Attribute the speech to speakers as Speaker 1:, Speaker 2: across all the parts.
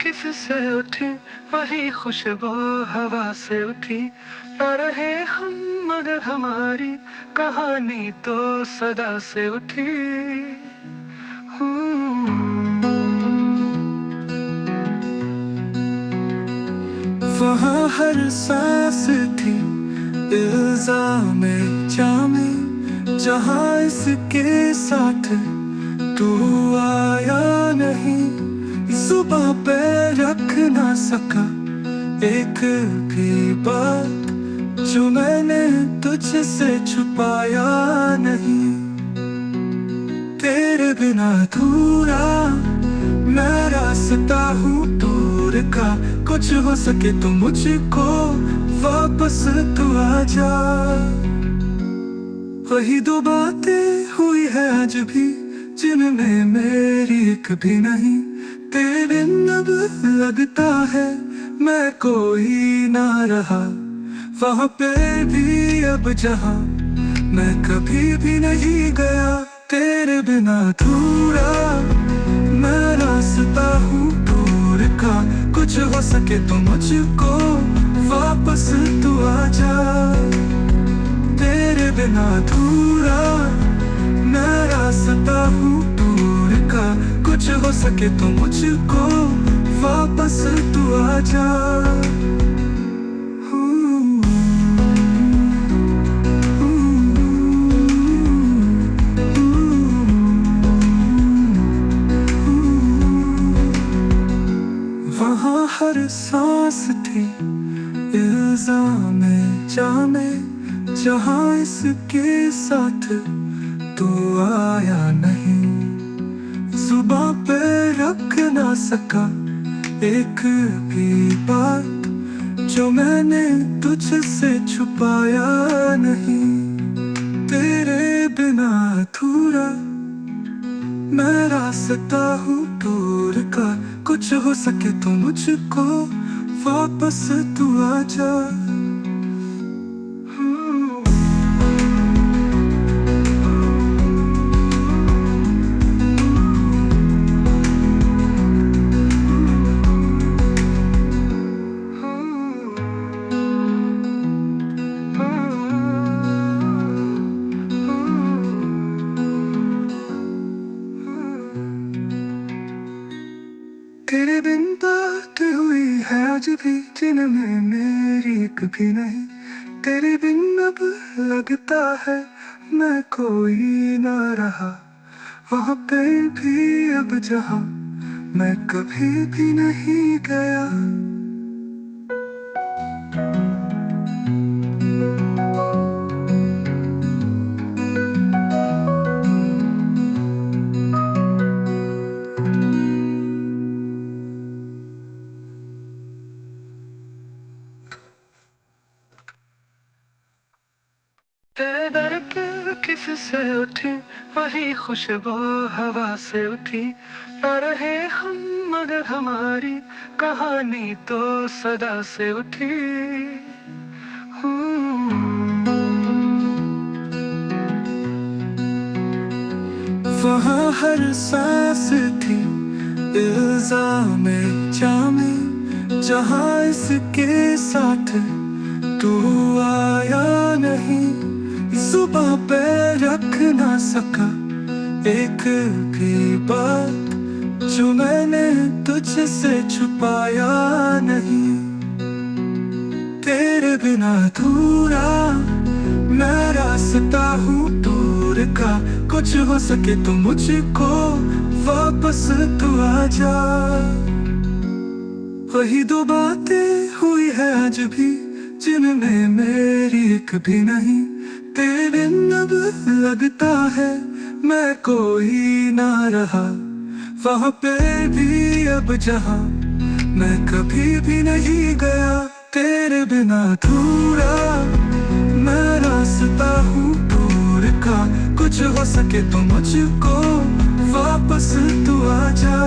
Speaker 1: किससे उठी वही खुशबू हवा से उठी। न रहे हम मगर हमारी कहानी तो सदा से उठी। वहाँ हर सांस थी इल्जाम जामे, जहाँ इसके साथ तू आया नहीं। जुबां पे रख ना सका एक भी बात जो मैंने तुझसे छुपाया नहीं। तेरे बिना अधूरा मैं रास्ता हूँ दूर का, कुछ हो सके तो मुझको वापस तू आ जा। वही दो बातें हुई है आज भी जिनमें मेरी एक भी नहीं। तेरे बिन अब लगता है मैं कोई ना रहा, वहाँ पे भी अब जहाँ मैं कभी भी नहीं गया। तेरे बिना अधूरा मैं रास्ता हूँ दूर का, कुछ हो सके तो मुझको वापस तू आ जा। तेरे बिना अधूरा मैं रास्ता हूँ दूर का, कुछ हो सके तो मुझको वापस तू आ जा। वहाँ हर सांस थी इल्जाम जामे, जहाँ इसके साथ तू आया नहीं। जुबां पे रख ना सका एक भी बात जो मैंने तुझसे छुपाया नहीं। तेरे बिना अधूरा मैं रास्ता हूँ दूर का, कुछ हो सके तो मुझको वापस तू आ जा। तेरे बिन बात हुई है आज भी जिनमें मेरी एक भी नहीं। तेरे बिन अब लगता है मैं कोई ना रहा, वहाँ पे भी अब जहाँ मैं कभी भी नहीं गया। तेरे दर पे किससे उठी वही खुशबू हवा से उठी। न रहे हम मगर हमारी कहानी तो सदा से उठी। वहाँ हर सांस थी इल्जाम जामे, जहाँ इसके साथ तू आया नहीं। जुबां पे रख ना सका एक भी बात जो मैंने तुझसे छुपाया नहीं। तेरे बिना अधूरा मैं रास्ता हूँ दूर का, कुछ हो सके तो मुझको वापस तू आ जा। वही दो बातें हुई है आज भी जिनमें मेरी एक भी नहीं। तेरे बिन अब लगता है मैं कोई ना रहा, वहाँ पे भी अब जहाँ मैं कभी भी नहीं गया। तेरे बिना अधूरा मैं रास्ता हूँ दूर का, कुछ हो सके तो मुझको वापस तू आ जा।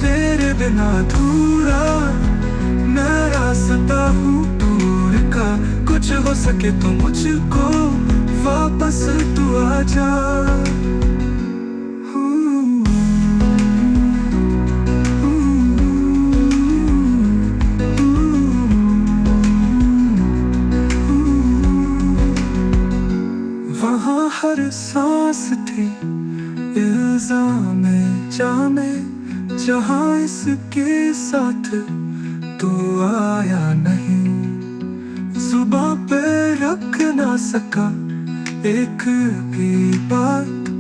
Speaker 1: तेरे बिना अधूरा मैं रास्ता हूँ दूर का, कुछ हो सके तो मुझको वापस तू आ जा। दुनिया में जहाँ इसके साथ तू आया नहीं। जुबां पे रख ना सका एक भी बात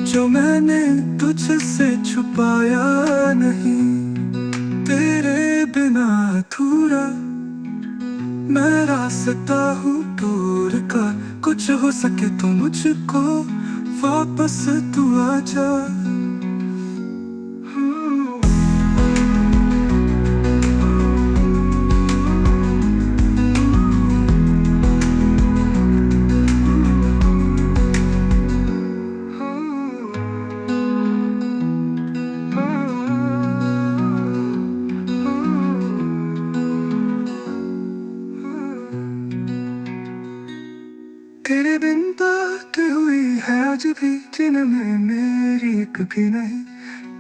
Speaker 1: जो मैंने तुझसे छुपाया नहीं। तेरे बिना अधूरा मैं रास्ता हूँ दूर का, कुछ हो सके तो मुझको वापस तू आजा। तेरे बिन बात हुई है आज भी जिनमें मेरी कभी नहीं।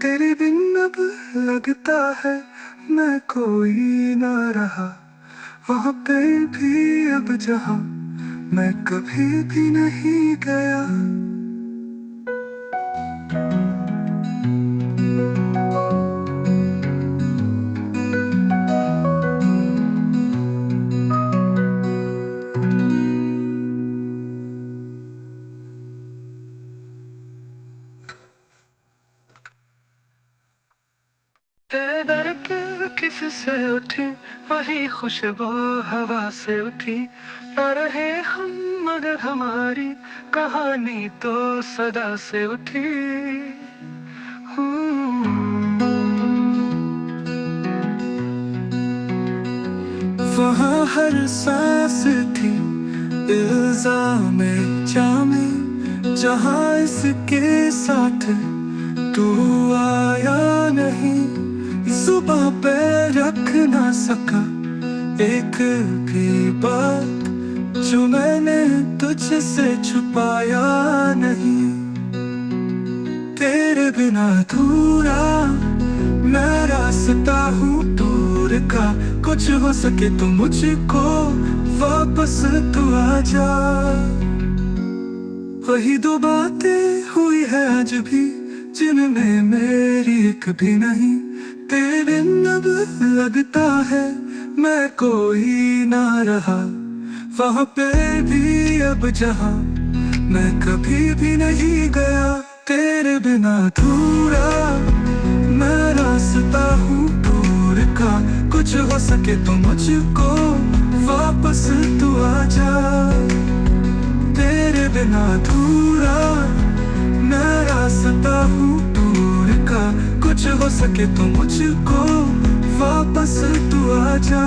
Speaker 1: तेरे बिन अब लगता है मैं कोई ना रहा, वहाँ पे भी अब जहाँ मैं कभी भी नहीं गया। तेरे दर पे किससे उठी वही खुशबू हवा से उठी। न रहे हम मगर हमारी कहानी तो सदा से उठी। वहाँ हर सांस थी इल्जाम जामे, जहाँ इसके साथ तू आया नहीं। जुबां पे रख ना सका एक भी बात जो मैंने तुझसे छुपाया नहीं। तेरे बिना अधूरा मैं रास्ता हूँ दूर का, कुछ हो सके तो मुझको वापस तू आजा। वही दो बातें हुई है आज भी जिनमें मेरी एक भी नहीं। तेरे बिन अब लगता है मैं कोई ना रहा, वहाँ पे भी अब जहाँ मैं कभी भी नहीं गया। तेरे बिना अधूरा मैं रास्ता हूँ दूर का, कुछ हो सके तो मुझको वापस तू आजा। तेरे बिना अधूरा मैं रास्ता हूँ दूर का, कुछ हो सके तो मुझको वापस तू आजा।